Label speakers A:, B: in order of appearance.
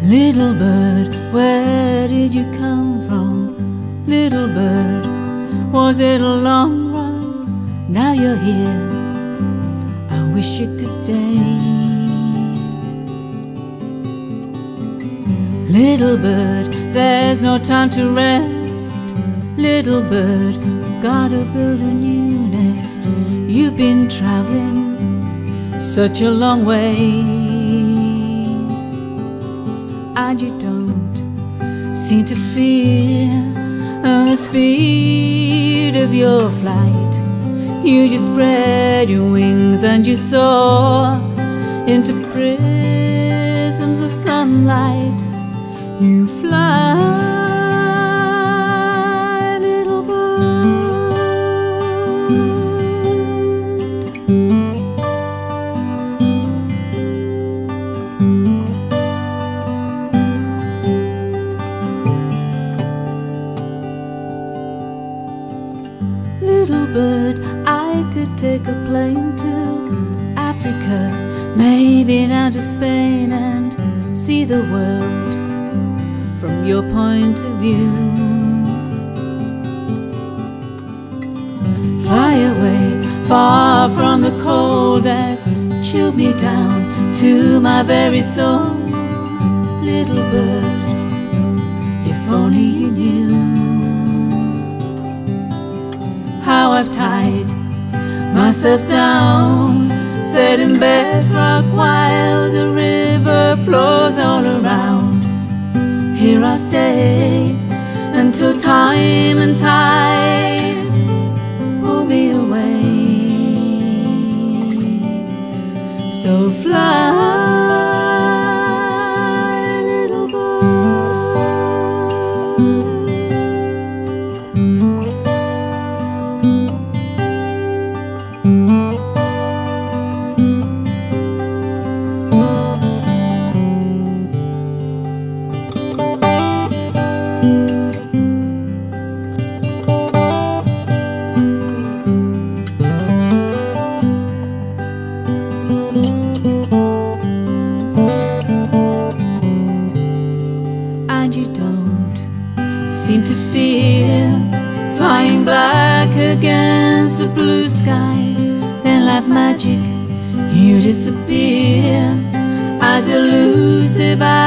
A: Little bird, where did you come from? Little bird, was it a long run? Now you're here, I wish you could stay. Little bird, there's no time to rest. Little bird, gotta build a new nest. You've been traveling such a long way, and you don't seem to fear the speed of your flight. You just spread your wings and you soar into prisms of sunlight. You fly, little bird. Little bird, I could take a plane to Africa, maybe down to Spain, and see the world from your point of view. Fly away, far from the cold that's chilled me down to my very soul. Little bird, if only you knew how I've tied myself down, set in bedrock while the river flows all around. Here I stay until time and tide pull me away. So fly, little bird. And you don't seem to fear flying black against the blue sky. Then like magic you disappear as elusive as